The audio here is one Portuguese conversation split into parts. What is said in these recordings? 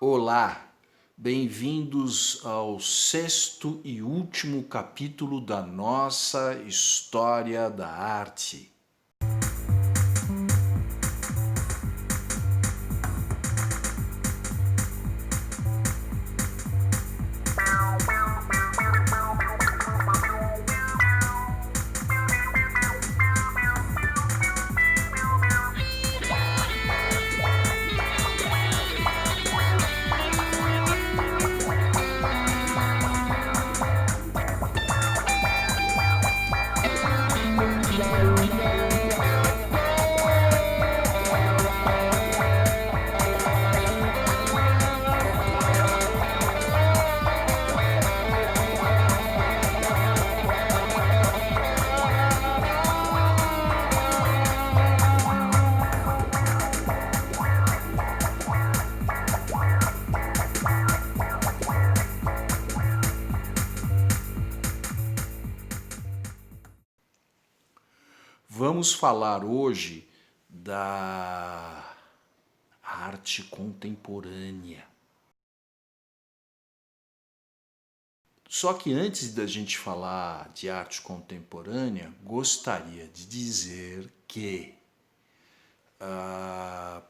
Olá, bem-vindos ao sexto e último capítulo da nossa história da arte. Vamos falar hoje da arte contemporânea. Só que antes da gente falar de arte contemporânea, gostaria de dizer que,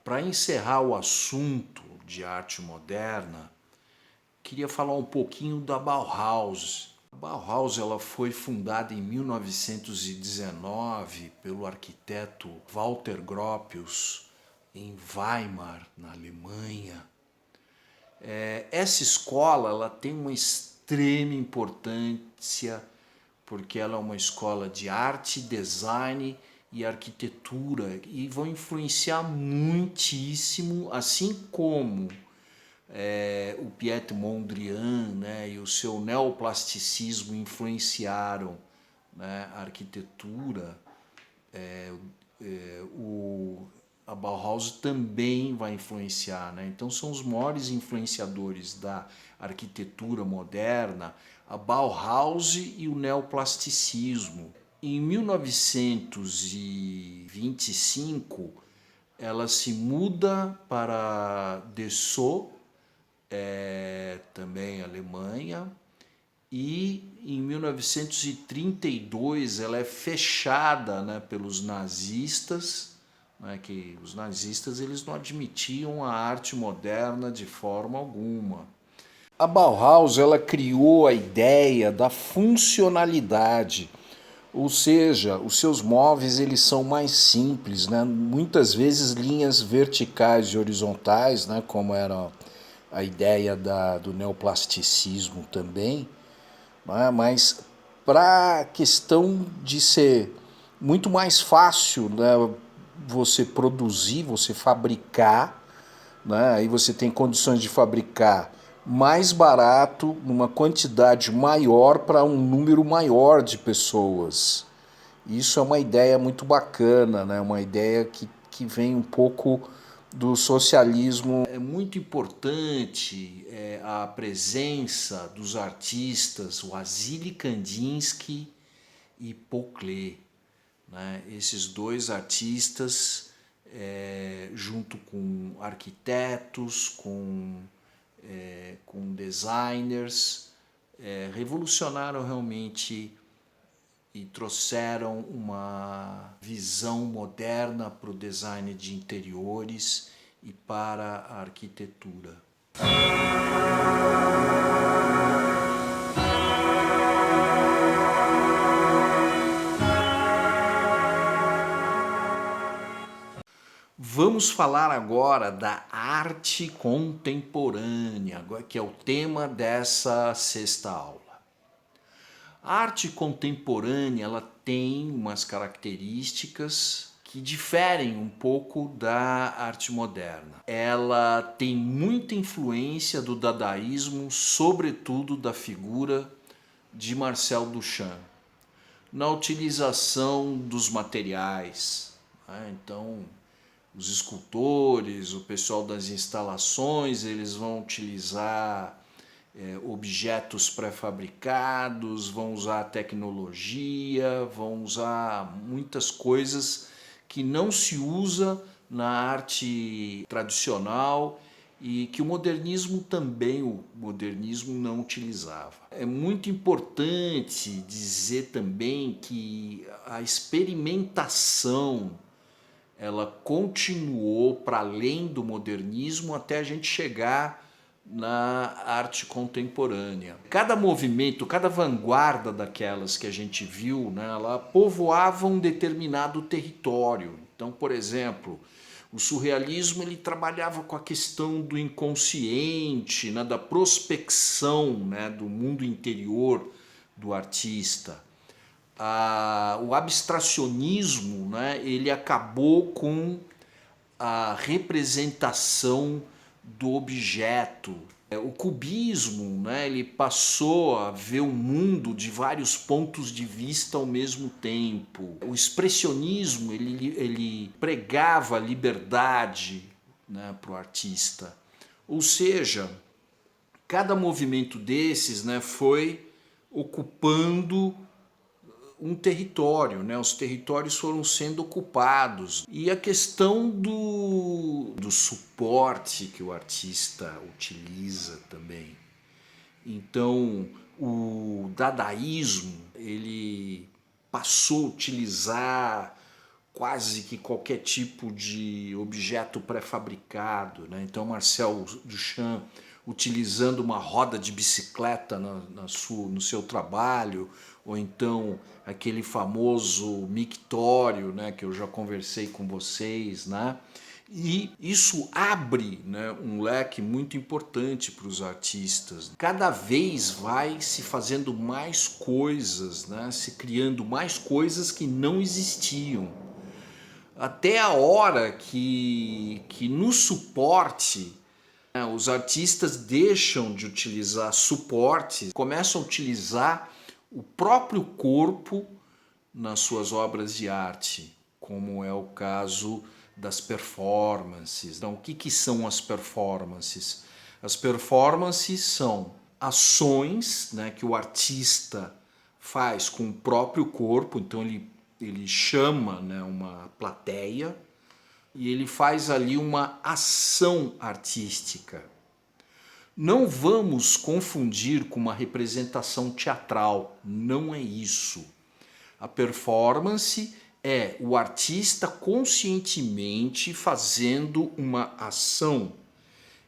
para encerrar o assunto de arte moderna, queria falar um pouquinho da Bauhaus. A Bauhaus ela foi fundada em 1919 pelo arquiteto Walter Gropius em Weimar, na Alemanha. Essa escola ela tem uma extrema importância porque ela é uma escola de arte, design e arquitetura e vão influenciar muitíssimo, assim como o Piet Mondrian, né, e o seu neoplasticismo influenciaram, né, a arquitetura. A Bauhaus também vai influenciar, né? Então são os maiores influenciadores da arquitetura moderna, a Bauhaus e o neoplasticismo. Em 1925, ela se muda para Dessau, também Alemanha, e em 1932 ela é fechada, né, pelos nazistas, né, que os nazistas eles não admitiam a arte moderna de forma alguma. A Bauhaus ela criou a ideia da funcionalidade, ou seja, os seus móveis eles são mais simples, né? Muitas vezes linhas verticais e horizontais, né? Como era a ideia do neoplasticismo também, né? Mas para a questão de ser muito mais fácil, né? Você produzir, você fabricar, né? Aí você tem condições de fabricar mais barato, numa quantidade maior para um número maior de pessoas. Isso é uma ideia muito bacana, né? Uma ideia que vem um pouco do socialismo. É muito importante a presença dos artistas Wassily Kandinsky e Paul Klee, né? Esses dois artistas, junto com arquitetos, com designers, revolucionaram realmente e trouxeram uma visão moderna para o design de interiores e para a arquitetura. Vamos falar agora da arte contemporânea, que é o tema dessa sexta aula. A arte contemporânea ela tem umas características que diferem um pouco da arte moderna. Ela tem muita influência do dadaísmo, sobretudo da figura de Marcel Duchamp, na utilização dos materiais, né? Então, os escultores, o pessoal das instalações, eles vão utilizar objetos pré-fabricados, vão usar tecnologia, vão usar muitas coisas que não se usa na arte tradicional e que o modernismo também, o modernismo não utilizava. É muito importante dizer também que a experimentação ela continuou para além do modernismo até a gente chegar na arte contemporânea. Cada movimento, cada vanguarda daquelas que a gente viu, né, ela povoava um determinado território. Então, por exemplo, o surrealismo ele trabalhava com a questão do inconsciente, né, da prospecção, né, do mundo interior do artista. O abstracionismo, né, ele acabou com a representação do objeto. O cubismo, né, ele passou a ver o mundo de vários pontos de vista ao mesmo tempo. O expressionismo ele pregava a liberdade, né, para o artista. Ou seja, cada movimento desses, né, foi ocupando um território, né? Os territórios foram sendo ocupados. E a questão do suporte que o artista utiliza também. Então, o dadaísmo, ele passou a utilizar quase que qualquer tipo de objeto pré-fabricado, né? Então, Marcel Duchamp utilizando uma roda de bicicleta no seu trabalho, ou então aquele famoso mictório, né, que eu já conversei com vocês, né? E isso abre, né, um leque muito importante para os artistas. Cada vez vai se fazendo mais coisas, né, se criando mais coisas que não existiam. Até a hora que no suporte, né, os artistas deixam de utilizar suporte, começam a utilizar o próprio corpo nas suas obras de arte, como é o caso das performances. Então, o que são as performances? As performances são ações, né, que o artista faz com o próprio corpo, então ele chama, né, uma plateia e ele faz ali uma ação artística. Não vamos confundir com uma representação teatral, não é isso. A performance é o artista conscientemente fazendo uma ação.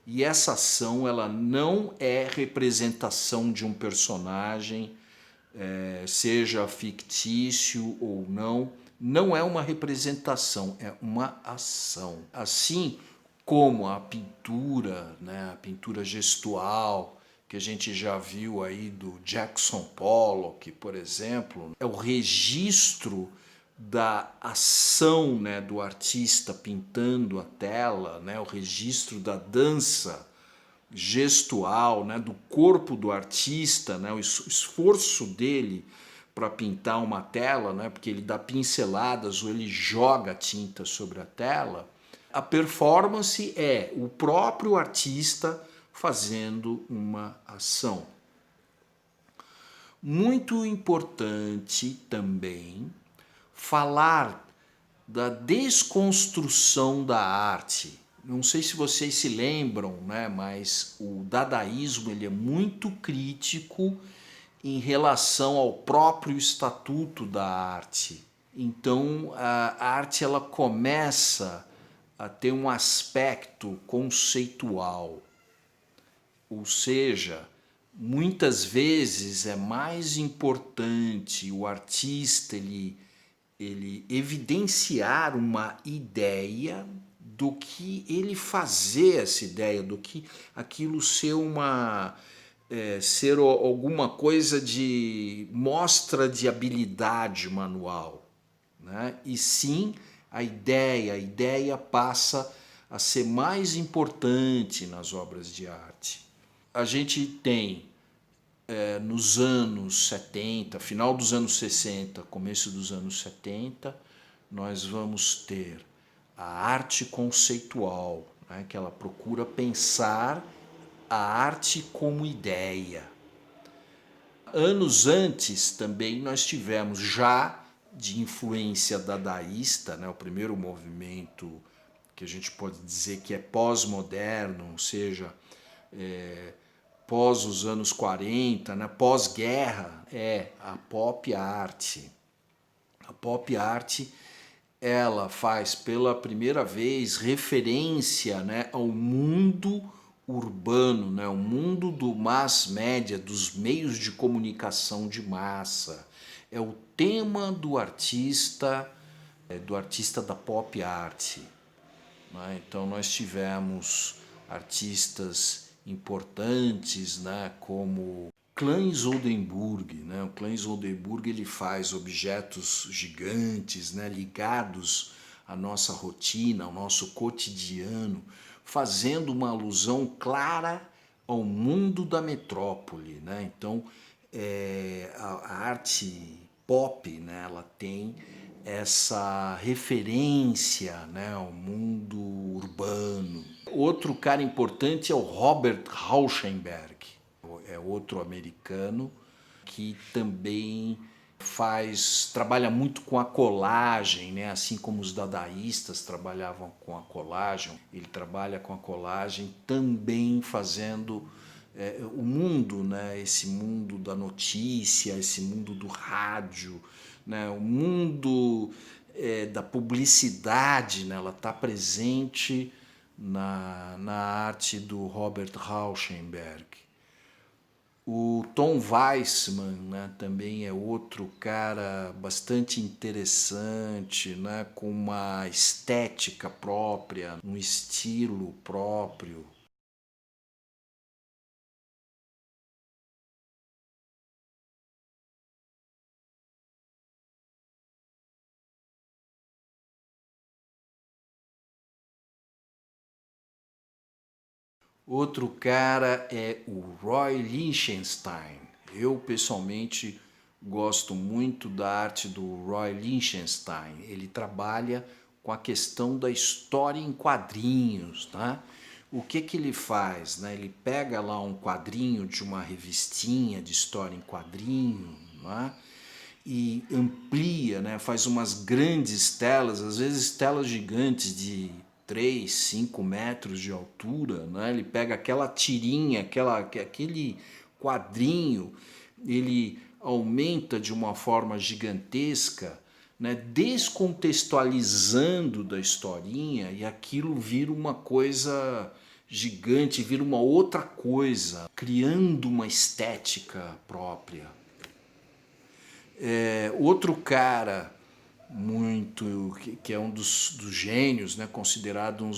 E essa ação ela não é representação de um personagem, seja fictício ou não. Não é uma representação, é uma ação. Assim como a pintura, né, a pintura gestual, que a gente já viu aí do Jackson Pollock, por exemplo, é o registro da ação, né, do artista pintando a tela, né, o registro da dança gestual, né, do corpo do artista, né, o esforço dele para pintar uma tela, né, porque ele dá pinceladas ou ele joga tinta sobre a tela. A performance é o próprio artista fazendo uma ação. Muito importante também falar da desconstrução da arte. Não sei se vocês se lembram, né, mas o dadaísmo ele é muito crítico em relação ao próprio estatuto da arte. Então a arte ela começa a ter um aspecto conceitual, ou seja, muitas vezes é mais importante o artista ele evidenciar uma ideia do que ele fazer essa ideia, do que aquilo ser ser alguma coisa de mostra de habilidade manual, né? E sim a ideia passa a ser mais importante nas obras de arte. A gente tem nos anos 70, final dos anos 60, começo dos anos 70, nós vamos ter a arte conceitual, né, que ela procura pensar a arte como ideia. Anos antes também nós tivemos já de influência dadaísta, né, o primeiro movimento que a gente pode dizer que é pós-moderno, ou seja, pós os anos 40, né, pós-guerra, é a pop art. A pop art, ela faz pela primeira vez referência, né, ao mundo urbano, né, o mundo do mass media, dos meios de comunicação de massa. É o tema do artista da pop art. Né? Então nós tivemos artistas importantes, né, como Clães Oldenburg. Né? O Clães Oldenburg ele faz objetos gigantes, né, ligados à nossa rotina, ao nosso cotidiano, fazendo uma alusão clara ao mundo da metrópole. Né? Então a arte pop, né, ela tem essa referência, né, ao mundo urbano. Outro cara importante é o Robert Rauschenberg, é outro americano que também trabalha muito com a colagem, né? Assim como os dadaístas trabalhavam com a colagem, ele trabalha com a colagem também fazendo o mundo, né? Esse mundo da notícia, esse mundo do rádio, né? O mundo da publicidade, né? Ela está presente na arte do Robert Rauschenberg. O Tom Weissman, né, também é outro cara bastante interessante, né, com uma estética própria, um estilo próprio. Outro cara é o Roy Lichtenstein. Eu pessoalmente gosto muito da arte do Roy Lichtenstein. Ele trabalha com a questão da história em quadrinhos, tá? O que ele faz? Né? Ele pega lá um quadrinho de uma revistinha de história em quadrinho, né? E amplia, né? Faz umas grandes telas, às vezes telas gigantes de 3, 5 metros de altura. Né? Ele pega aquela tirinha, aquele quadrinho, ele aumenta de uma forma gigantesca, né? Descontextualizando da historinha, e aquilo vira uma coisa gigante, vira uma outra coisa, criando uma estética própria. Outro cara muito que é um dos gênios, né, considerado um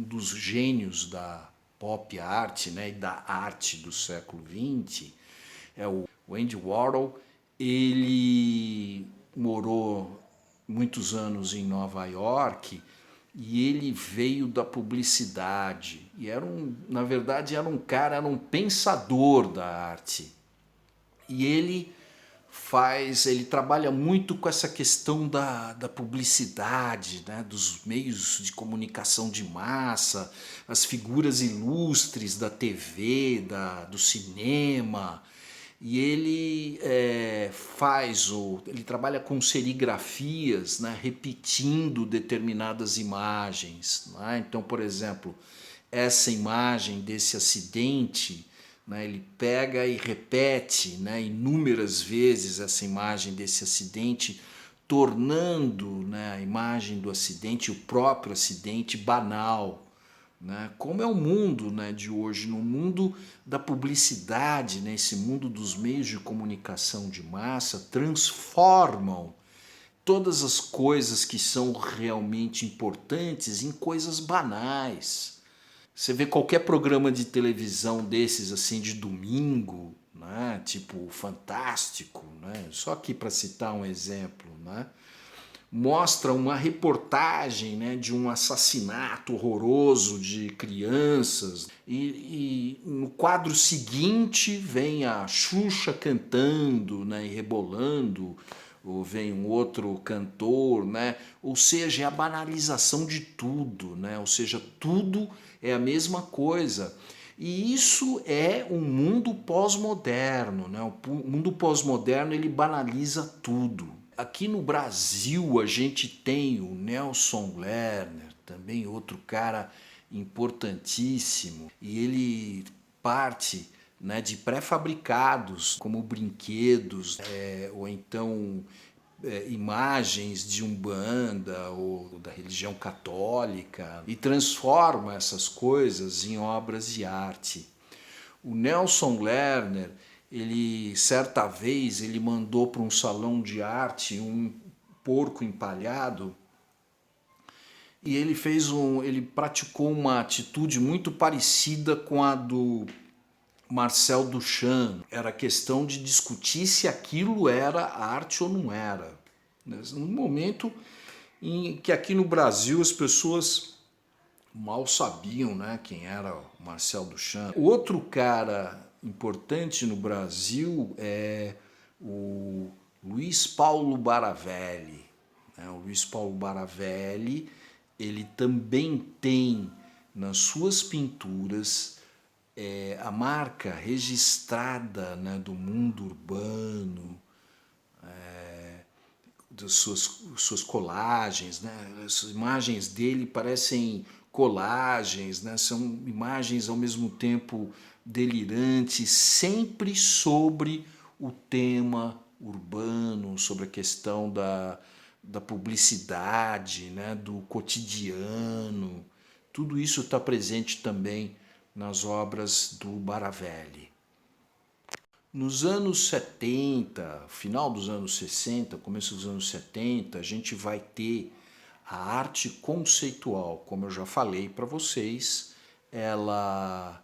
dos gênios da pop art, né, e da arte do século XX, é o Andy Warhol. Ele morou muitos anos em Nova York e ele veio da publicidade e na verdade era um pensador da arte. E ele trabalha muito com essa questão da publicidade, né? Dos meios de comunicação de massa, as figuras ilustres da TV, do cinema. E ele ele trabalha com serigrafias, né? Repetindo determinadas imagens. Né? Então, por exemplo, essa imagem desse acidente, né, ele pega e repete, né, inúmeras vezes essa imagem desse acidente, tornando, né, a imagem do acidente, o próprio acidente, banal. Né? Como é o mundo, né, de hoje, no mundo da publicidade, né, esse mundo dos meios de comunicação de massa, transformam todas as coisas que são realmente importantes em coisas banais. Você vê qualquer programa de televisão desses assim de domingo, né? Tipo Fantástico, né? Só aqui para citar um exemplo, né? Mostra uma reportagem, né, de um assassinato horroroso de crianças e no quadro seguinte vem a Xuxa cantando, né, e rebolando, ou vem um outro cantor, né? Ou seja, é a banalização de tudo, né? Ou seja, tudo é a mesma coisa. E isso é um mundo pós-moderno, né? O mundo pós-moderno ele banaliza tudo. Aqui no Brasil a gente tem o Nelson Lerner, também outro cara importantíssimo, e ele parte, né, de pré-fabricados, como brinquedos, ou então imagens de Umbanda ou da religião católica, e transforma essas coisas em obras de arte. O Nelson Lerner, ele certa vez ele mandou para um salão de arte um porco empalhado, e ele praticou uma atitude muito parecida com a do Marcel Duchamp. Era questão de discutir se aquilo era arte ou não era. Num momento em que aqui no Brasil as pessoas mal sabiam, né, quem era o Marcel Duchamp. Outro cara importante no Brasil é o Luiz Paulo Baravelli. O Luiz Paulo Baravelli, ele também tem nas suas pinturas a marca registrada, né, do mundo urbano, das suas colagens, né? As imagens dele parecem colagens, né? São imagens ao mesmo tempo delirantes, sempre sobre o tema urbano, sobre a questão da publicidade, né? Do cotidiano. Tudo isso está presente também nas obras do Baravelli. Nos anos 70, final dos anos 60, começo dos anos 70, a gente vai ter a arte conceitual. Como eu já falei para vocês, ela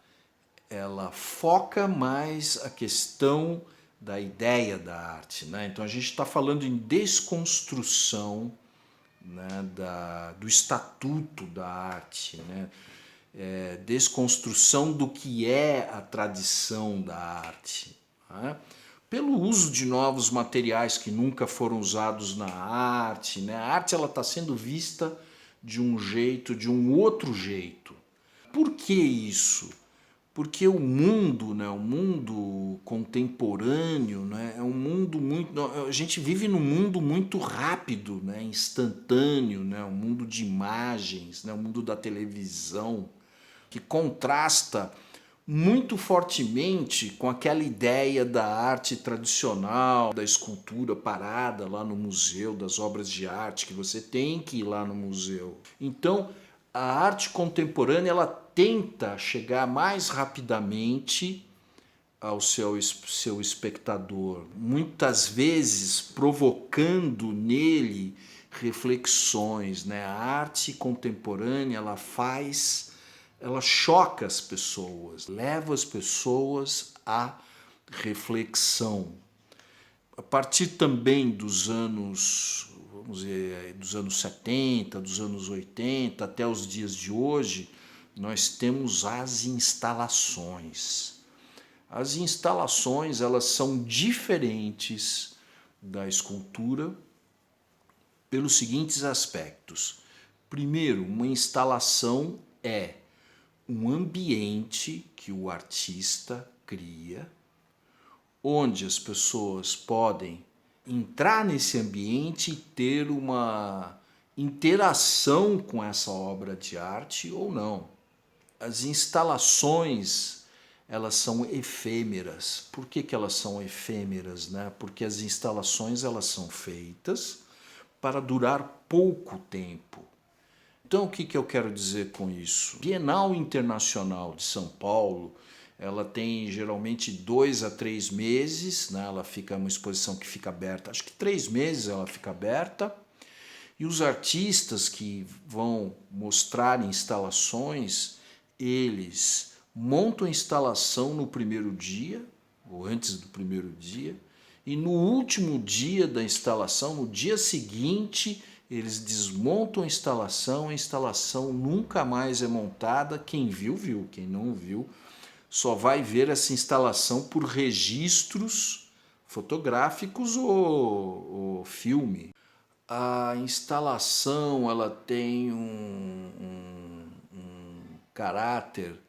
foca mais a questão da ideia da arte, né? Então a gente está falando em desconstrução, né, do estatuto da arte, né? Desconstrução do que é a tradição da arte. Né? Pelo uso de novos materiais que nunca foram usados na arte, né? A arte está sendo vista de um jeito, de um outro jeito. Por que isso? Porque o mundo, né, o mundo contemporâneo, né, é um mundo muito. A gente vive num mundo muito rápido, né, instantâneo, né, um mundo de imagens, né, o mundo da televisão, que contrasta muito fortemente com aquela ideia da arte tradicional, da escultura parada lá no museu, das obras de arte, que você tem que ir lá no museu. Então, a arte contemporânea ela tenta chegar mais rapidamente ao seu espectador, muitas vezes provocando nele reflexões, né? A arte contemporânea ela choca as pessoas, leva as pessoas à reflexão. A partir também dos anos, vamos dizer, dos anos 70, dos anos 80 até os dias de hoje, nós temos as instalações. As instalações, elas são diferentes da escultura pelos seguintes aspectos. Primeiro, uma instalação é um ambiente que o artista cria, onde as pessoas podem entrar nesse ambiente e ter uma interação com essa obra de arte ou não. As instalações, elas são efêmeras. Por que elas são efêmeras, né? Porque as instalações elas são feitas para durar pouco tempo. Então, o que eu quero dizer com isso? Bienal Internacional de São Paulo, ela tem geralmente 2 a 3 meses, né? Ela fica uma exposição que fica aberta, acho que 3 meses ela fica aberta, e os artistas que vão mostrar instalações, eles montam a instalação no primeiro dia, ou antes do primeiro dia, e no último dia da instalação, no dia seguinte, eles desmontam a instalação nunca mais é montada. Quem viu, viu. Quem não viu, só vai ver essa instalação por registros fotográficos ou filme. A instalação ela tem um caráter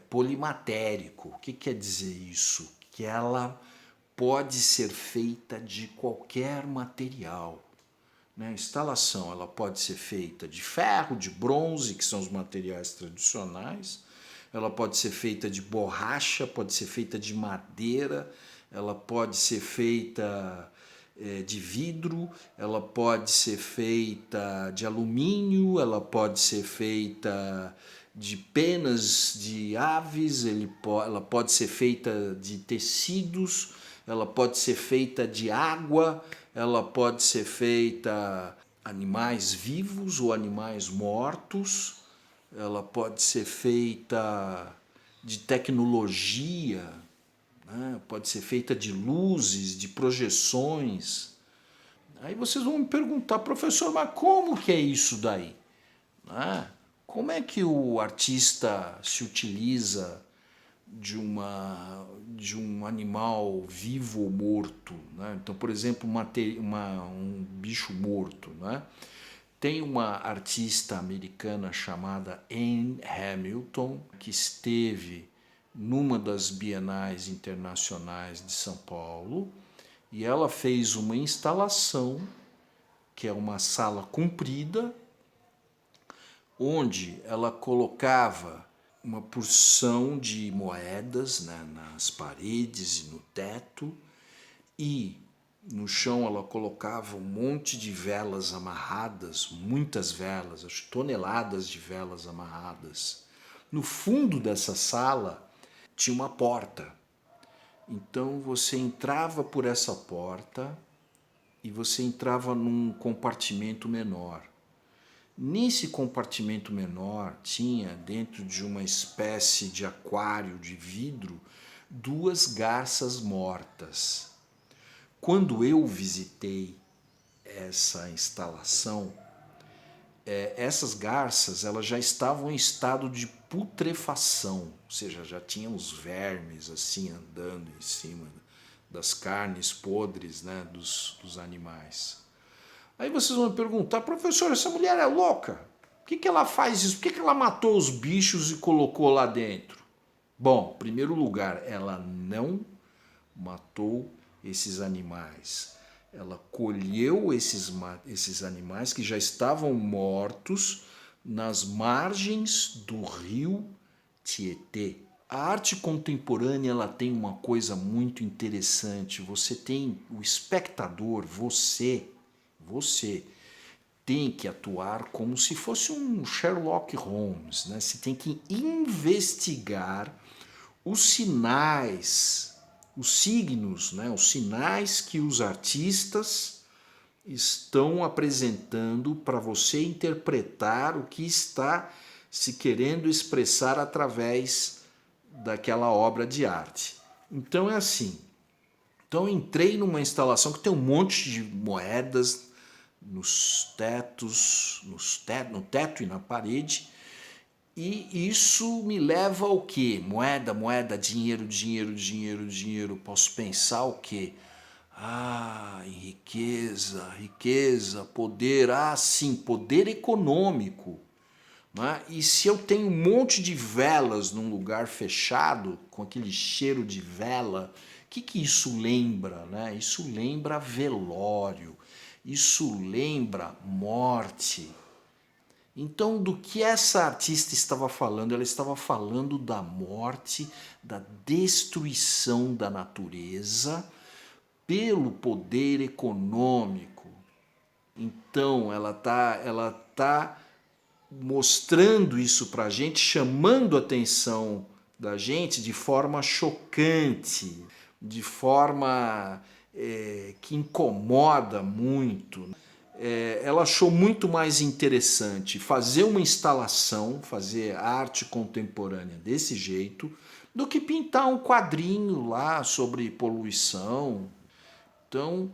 polimatérico. O que quer dizer isso? Que ela pode ser feita de qualquer material. né? A instalação ela pode ser feita de ferro, de bronze, que são os materiais tradicionais, ela pode ser feita de borracha, pode ser feita de madeira, ela pode ser feita de vidro, ela pode ser feita de alumínio, ela pode ser feita de penas de aves, ela pode ser feita de tecidos, ela pode ser feita de água, ela pode ser feita animais vivos ou animais mortos, ela pode ser feita de tecnologia, né? Pode ser feita de luzes, de projeções. Aí vocês vão me perguntar, professor, mas como que é isso daí? Né? Como é que o artista se utiliza de um animal vivo ou morto? Né? Então, por exemplo, um bicho morto. Né? Tem uma artista americana chamada Anne Hamilton, que esteve numa das bienais internacionais de São Paulo, e ela fez uma instalação, que é uma sala comprida, onde ela colocava uma porção de moedas, né, nas paredes e no teto, e no chão ela colocava um monte de velas amarradas, muitas velas, acho que toneladas de velas amarradas. No fundo dessa sala tinha uma porta. Então você entrava por essa porta e você entrava num compartimento menor. Nesse compartimento menor tinha, dentro de uma espécie de aquário de vidro, duas garças mortas. Quando eu visitei essa instalação, essas garças elas já estavam em estado de putrefação, ou seja, já tinham os vermes assim andando em cima das carnes podres, né, dos animais. Aí vocês vão me perguntar, professor, essa mulher é louca? Por que ela faz isso? Por que ela matou os bichos e colocou lá dentro? Bom, em primeiro lugar, ela não matou esses animais. Ela colheu esses animais que já estavam mortos nas margens do rio Tietê. A arte contemporânea ela tem uma coisa muito interessante. Você tem o espectador, você tem que atuar como se fosse um Sherlock Holmes, né? Você tem que investigar os sinais, os signos, né? Os sinais que os artistas estão apresentando para você interpretar o que está se querendo expressar através daquela obra de arte. Então é assim. Então eu entrei numa instalação que tem um monte de moedas nos tetos, no teto e na parede. E isso me leva ao quê? Moeda, moeda, dinheiro, dinheiro, dinheiro, dinheiro. Posso pensar o quê? Ah, em riqueza, riqueza, poder. Ah, sim, poder econômico. Né? E se eu tenho um monte de velas num lugar fechado, com aquele cheiro de vela, o que isso lembra? Né? Isso lembra velório, isso lembra morte. Então, do que essa artista estava falando? Ela estava falando da morte, da destruição da natureza pelo poder econômico. Então, ela tá mostrando isso para a gente, chamando a atenção da gente de forma chocante, de forma que incomoda muito. Ela achou muito mais interessante fazer uma instalação, fazer arte contemporânea desse jeito, do que pintar um quadrinho lá sobre poluição. Então,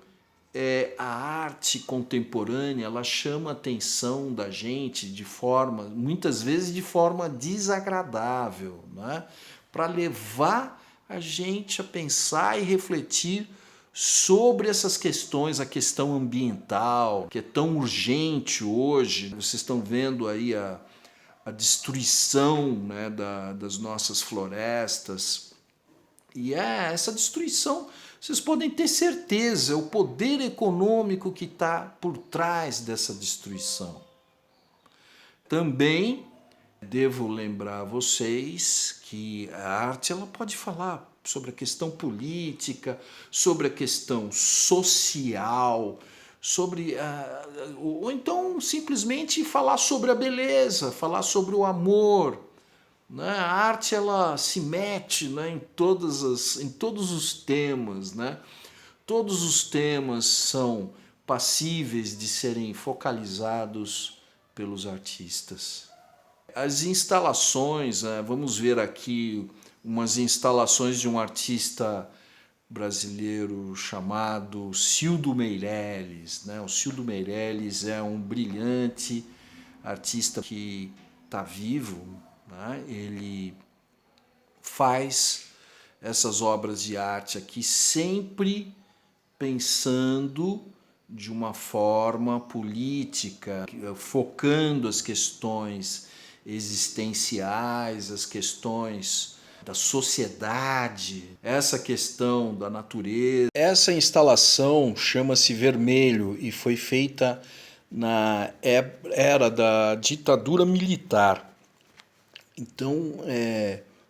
a arte contemporânea ela chama a atenção da gente de forma, muitas vezes de forma desagradável, né? Para levar a gente a pensar e refletir sobre essas questões, a questão ambiental, que é tão urgente hoje. Vocês estão vendo aí a destruição, né, das nossas florestas, E essa destruição, vocês podem ter certeza, é o poder econômico que está por trás dessa destruição. Também devo lembrar a vocês que a arte ela pode falar sobre a questão política, sobre a questão social, sobre ou então simplesmente falar sobre a beleza, falar sobre o amor, né? A arte ela se mete, né, em todos os temas, né? Todos os temas são passíveis de serem focalizados pelos artistas. As instalações, vamos ver aqui umas instalações de um artista brasileiro chamado Cildo Meireles, né? O Cildo Meireles é um brilhante artista que está vivo, né? Ele faz essas obras de arte aqui sempre pensando de uma forma política, focando as questões existenciais, as questões da sociedade, essa questão da natureza. Essa instalação chama-se Vermelho e foi feita na era da ditadura militar. Então,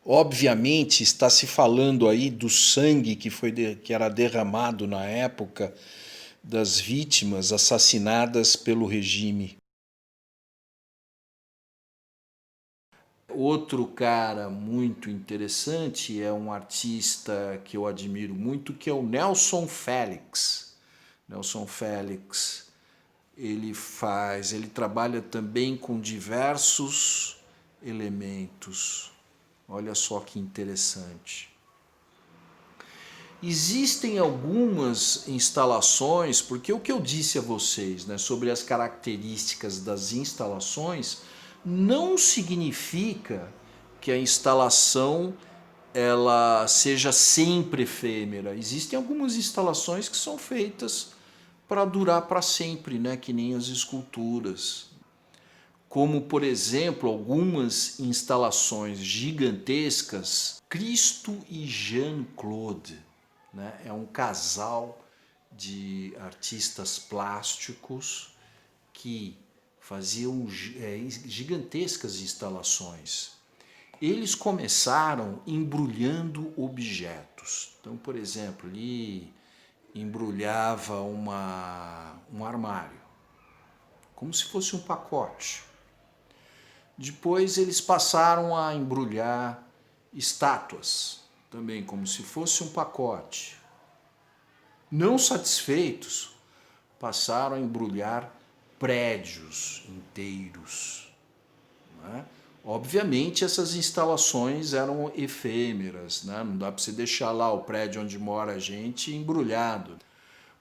obviamente, está se falando aí do sangue que era derramado na época das vítimas assassinadas pelo regime. Outro cara muito interessante é um artista que eu admiro muito, que é o Nelson Félix. Nelson Félix, ele trabalha também com diversos elementos. Olha só que interessante. Existem algumas instalações, porque o que eu disse a vocês, né, sobre as características das instalações não significa que a instalação ela seja sempre efêmera. Existem algumas instalações que são feitas para durar para sempre, né, que nem as esculturas. Como, por exemplo, algumas instalações gigantescas, Cristo e Jean-Claude, né? É um casal de artistas plásticos que faziam gigantescas instalações. Eles começaram embrulhando objetos. Então, por exemplo, ele embrulhava um armário, como se fosse um pacote. Depois eles passaram a embrulhar estátuas, também como se fosse um pacote. Não satisfeitos, passaram a embrulhar prédios inteiros, né? Obviamente essas instalações eram efêmeras, né? Não dá para você deixar lá o prédio onde mora a gente embrulhado.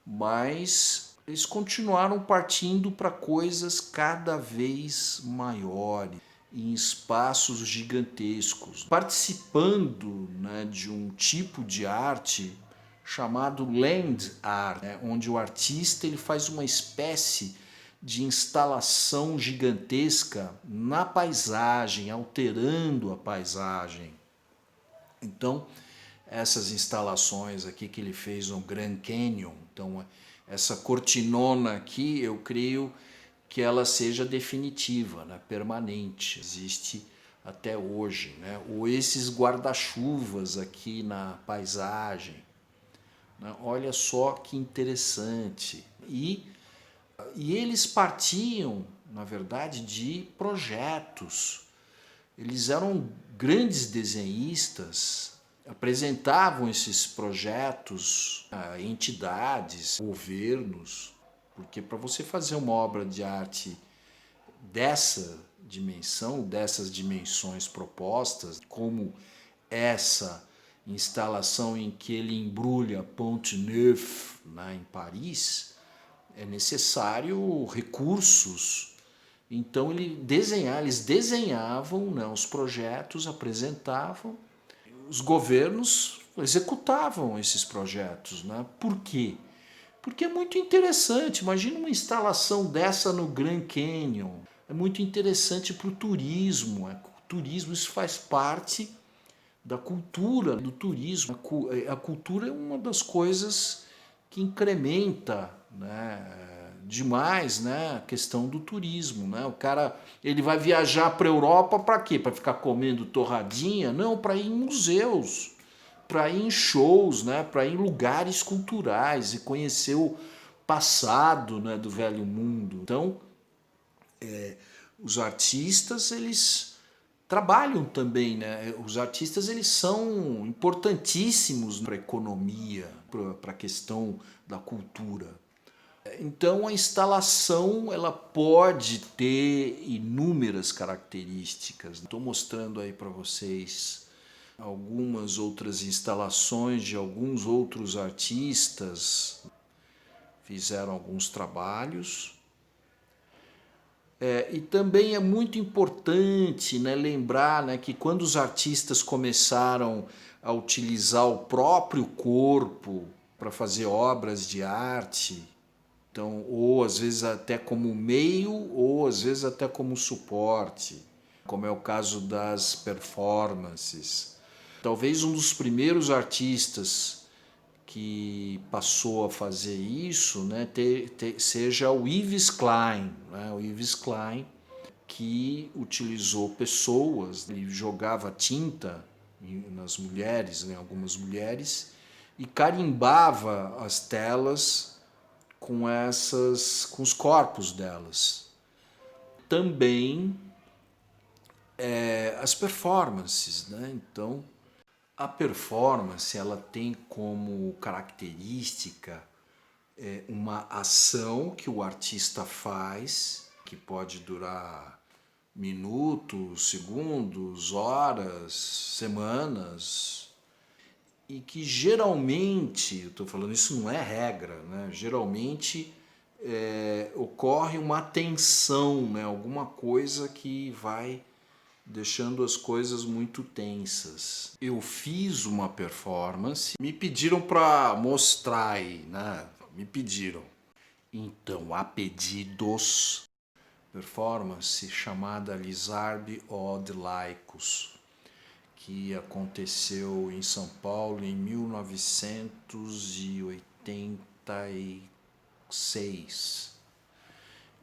Mas eles continuaram partindo para coisas cada vez maiores, em espaços gigantescos, participando, né, de um tipo de arte chamado land art, né, onde o artista ele faz uma espécie de instalação gigantesca na paisagem, alterando a paisagem. Então, essas instalações aqui que ele fez no Grand Canyon, então essa cortinona aqui, eu creio que ela seja definitiva, né, permanente, existe até hoje, né? Ou esses guarda-chuvas aqui na paisagem, né? Olha só que interessante. E eles partiam, na verdade, de projetos. Eles eram grandes desenhistas, apresentavam esses projetos a entidades, governos, porque para você fazer uma obra de arte dessa dimensão, dessas dimensões propostas, como essa instalação em que ele embrulha Pont-Neuf, né, em Paris, é necessário recursos. Então eles desenhavam, né, os projetos, apresentavam, os governos executavam esses projetos, né? Por quê? Porque é muito interessante. Imagina uma instalação dessa no Grand Canyon. É muito interessante para o turismo. Turismo, isso faz parte da cultura, do turismo. A cultura é uma das coisas que incrementa, né, demais, né, a questão do turismo, né? O cara, ele vai viajar para a Europa para quê? Para ficar comendo torradinha? Não, para ir em museus, para ir em shows, né, para ir em lugares culturais e conhecer o passado, né, do velho mundo. Então, os artistas, eles trabalham também, né? Os artistas, eles são importantíssimos para a economia, para a questão da cultura. Então a instalação, ela pode ter inúmeras características. Estou mostrando aí para vocês algumas outras instalações de alguns outros artistas, fizeram alguns trabalhos. E também é muito importante, né, lembrar, né, que quando os artistas começaram a utilizar o próprio corpo para fazer obras de arte, então, ou às vezes até como meio, ou às vezes até como suporte, como é o caso das performances. Talvez um dos primeiros artistas que passou a fazer isso, né, seja o Yves Klein, né? O Yves Klein, que utilizou pessoas, ele jogava tinta nas mulheres, em algumas mulheres, e carimbava as telas com os corpos delas. Também as performances, né? Então, a performance, ela tem como característica uma ação que o artista faz, que pode durar minutos, segundos, horas, semanas, e que geralmente, eu estou falando isso não é regra, né? Geralmente ocorre uma tensão, né? Alguma coisa que vai deixando as coisas muito tensas. Eu fiz uma performance, me pediram para mostrar aí, né? Me pediram. Então, a pedidos, performance chamada Lizarbe od Laicos, que aconteceu em São Paulo em 1986.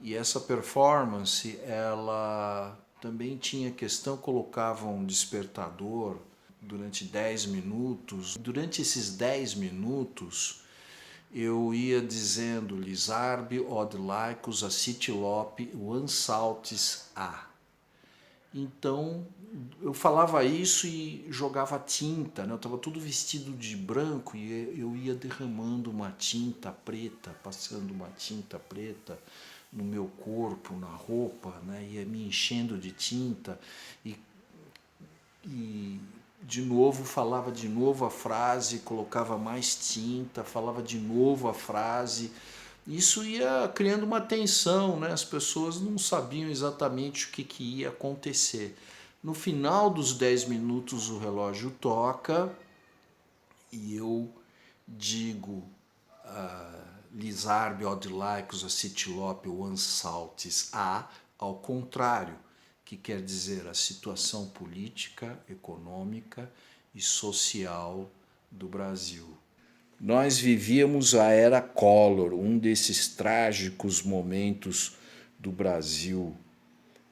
E essa performance, ela também tinha questão, colocava um despertador durante 10 minutos. Durante esses 10 minutos, eu ia dizendo Lizarbe od Laicos acitilope uansaltis a. Então, eu falava isso e jogava tinta, né? Eu estava tudo vestido de branco e eu ia derramando uma tinta preta, passando uma tinta preta no meu corpo, na roupa, né? Ia me enchendo de tinta e de novo falava de novo a frase, colocava mais tinta, falava de novo a frase. Isso ia criando uma tensão, né? As pessoas não sabiam exatamente o que ia acontecer. No final dos 10 minutos o relógio toca e eu digo Lizarbe od Laicos acitilope uansaltis a, ao contrário, que quer dizer a situação política, econômica e social do Brasil. Nós vivíamos a era Collor, um desses trágicos momentos do Brasil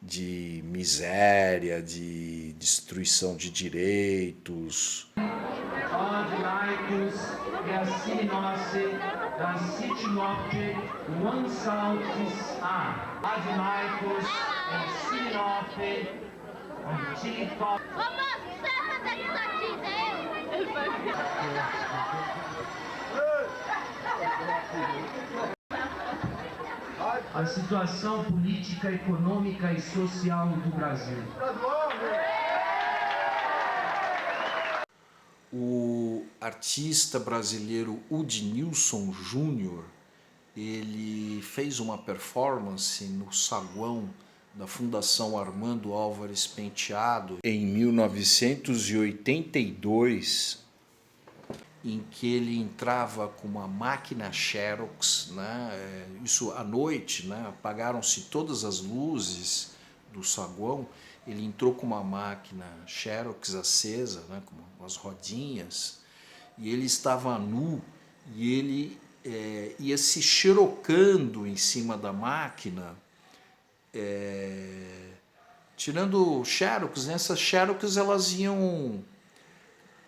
de miséria, de destruição de direitos. Od Laicos acitilope uansaltis a. Od Laicos acitilope uansaltis a situação política, econômica e social do Brasil. O artista brasileiro Udnilson Júnior, ele fez uma performance no saguão da Fundação Armando Álvares Penteado em 1982, em que ele entrava com uma máquina Xerox, né? Isso à noite, né? Apagaram-se todas as luzes do saguão ele entrou com uma máquina Xerox acesa, né, com as rodinhas, e ele estava nu e ele ia se xerocando em cima da máquina, tirando xerox, né? Essas xerox elas iam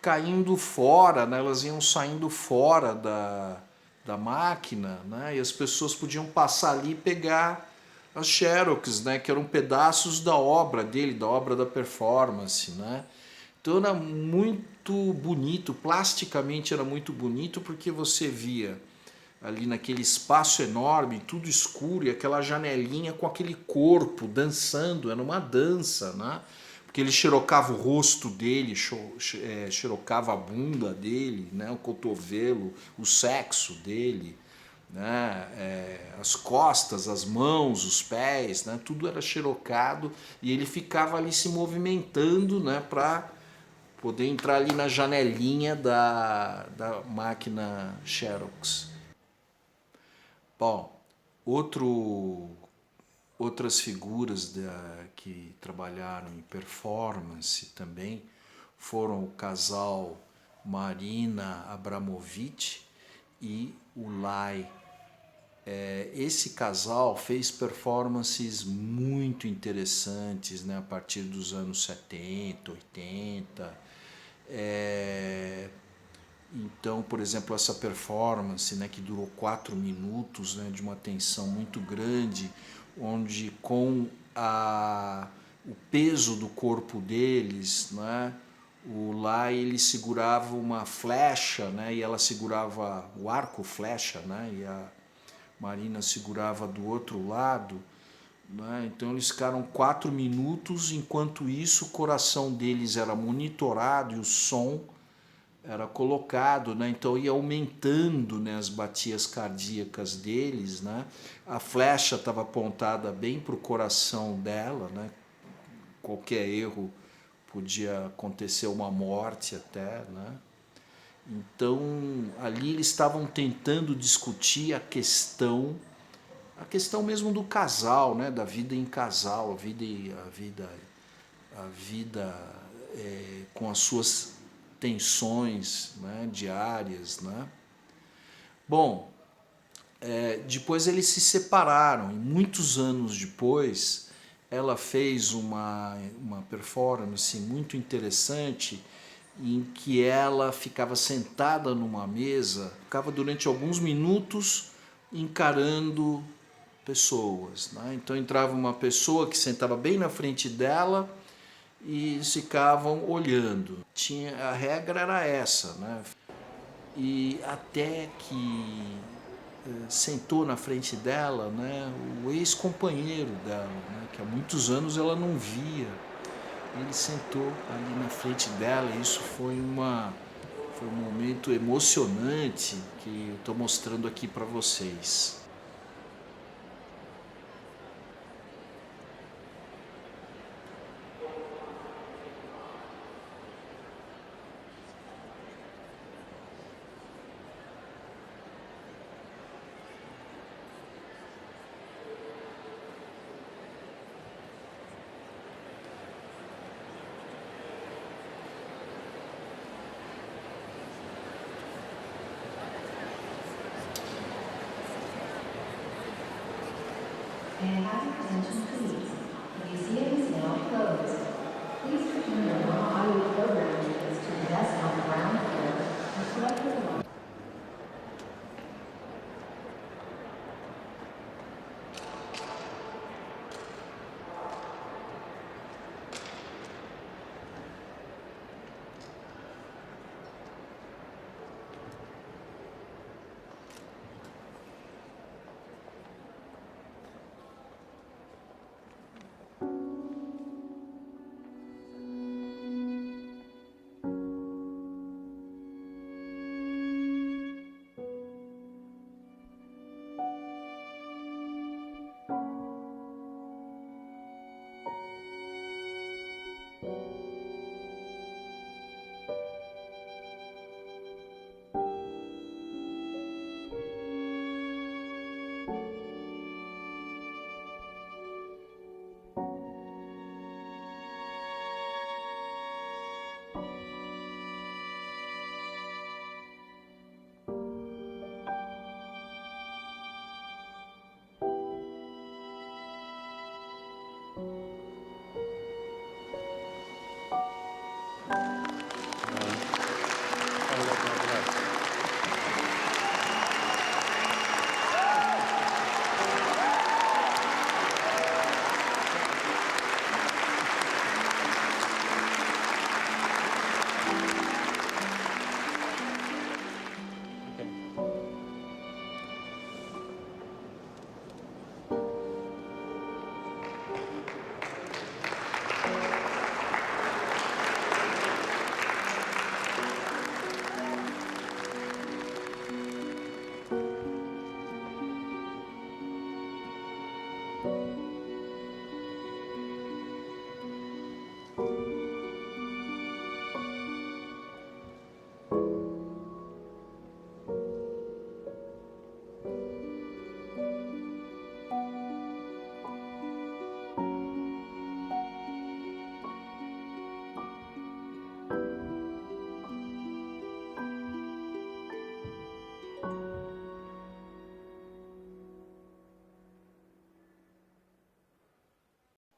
caindo fora, né? Elas iam saindo fora da máquina, né? E as pessoas podiam passar ali e pegar as xerox, né? Que eram pedaços da obra dele, da obra da performance, né? Então era muito bonito, plasticamente era muito bonito, porque você via ali naquele espaço enorme, tudo escuro, e aquela janelinha com aquele corpo dançando, era uma dança, né? Porque ele xerocava o rosto dele, xerocava a bunda dele, né? O cotovelo, o sexo dele, né? As costas, as mãos, os pés, né? Tudo era xerocado e ele ficava ali se movimentando, né? Para poder entrar ali na janelinha da máquina Xerox. Bom, outras figuras que trabalharam em performance também foram o casal Marina Abramovic e o Lai. Esse casal fez performances muito interessantes, né, a partir dos anos 70, 80. Então, por exemplo, essa performance, né, que durou 4 minutos, né, de uma tensão muito grande, onde com o peso do corpo deles, né, o Lai ele segurava uma flecha, né, e ela segurava o arco flecha, né, e a Marina segurava do outro lado, né, então eles ficaram 4 minutos, enquanto isso o coração deles era monitorado e o som era colocado, né? Então ia aumentando, né, as batidas cardíacas deles, né? A flecha estava apontada bem para o coração dela, né? Qualquer erro podia acontecer uma morte até, né? Então ali eles estavam tentando discutir a questão mesmo do casal, né? Da vida em casal, a vida com as suas tensões, né, diárias, né? Bom, depois eles se separaram e muitos anos depois ela fez uma performance muito interessante em que ela ficava sentada numa mesa, ficava durante alguns minutos encarando pessoas, né? Então entrava uma pessoa que sentava bem na frente dela e eles ficavam olhando. A regra era essa, né? E até que sentou na frente dela, né, o ex-companheiro dela, né, que há muitos anos ela não via. Ele sentou ali na frente dela e isso foi um momento emocionante que eu estou mostrando aqui para vocês.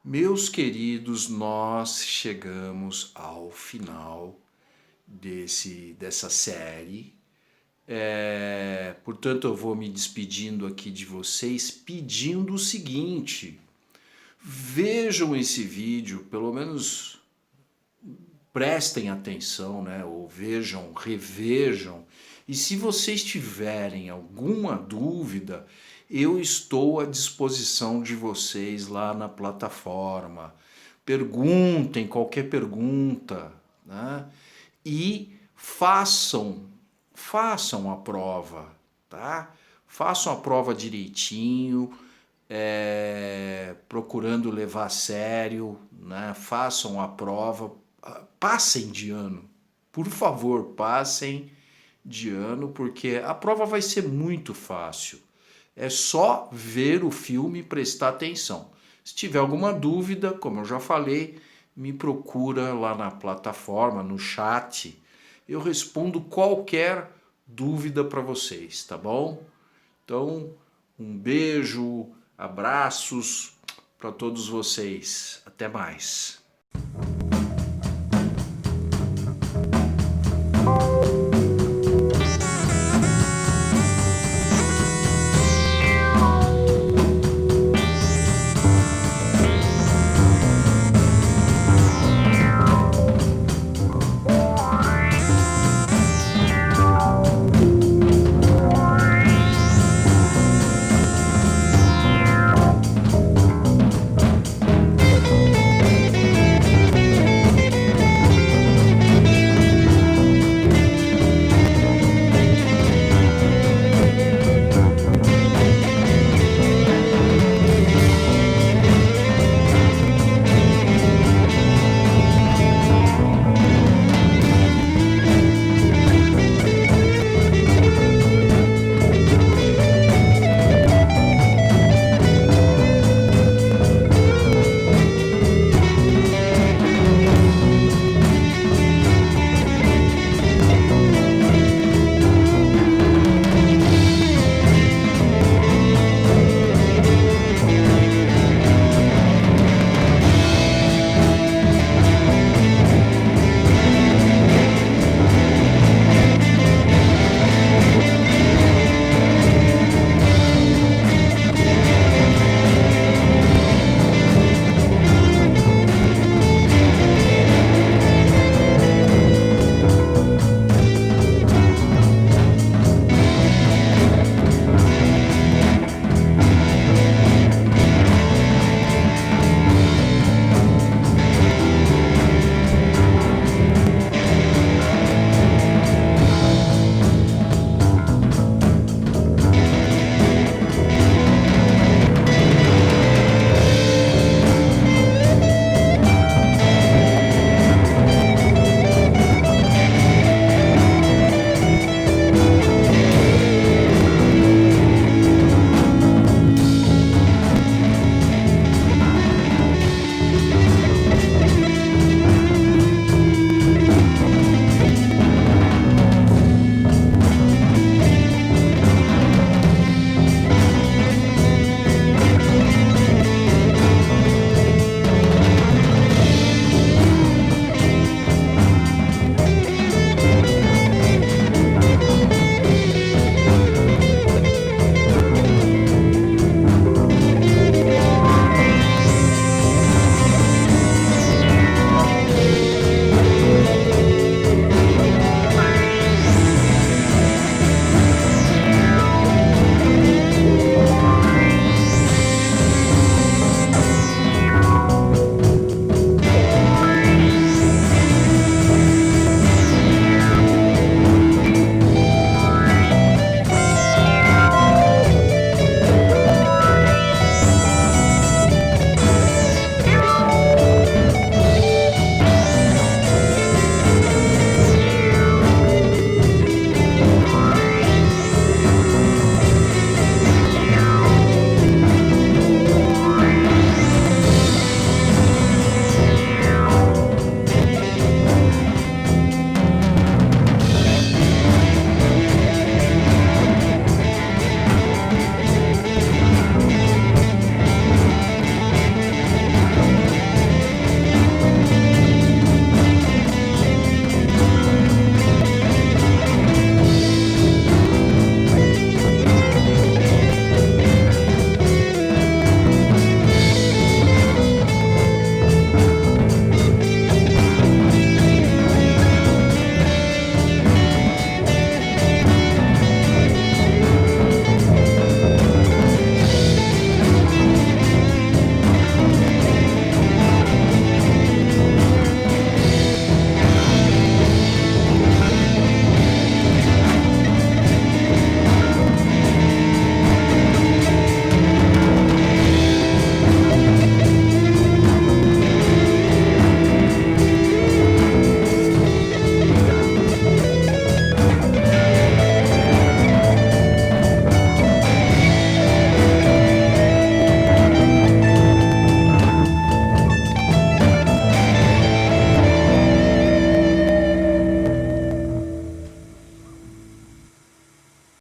Meus queridos, nós chegamos ao final dessa série. Portanto, eu vou me despedindo aqui de vocês pedindo o seguinte: vejam esse vídeo, pelo menos prestem atenção, né? Ou vejam, revejam. E se vocês tiverem alguma dúvida, eu estou à disposição de vocês lá na plataforma. Perguntem qualquer pergunta, né? E façam a prova, tá? Façam a prova direitinho, procurando levar a sério, né? Façam a prova, passem de ano. Por favor, passem de ano, porque a prova vai ser muito fácil. É só ver o filme e prestar atenção. Se tiver alguma dúvida, como eu já falei, me procura lá na plataforma, no chat. Eu respondo qualquer dúvida para vocês, tá bom? Então, um beijo, abraços para todos vocês. Até mais.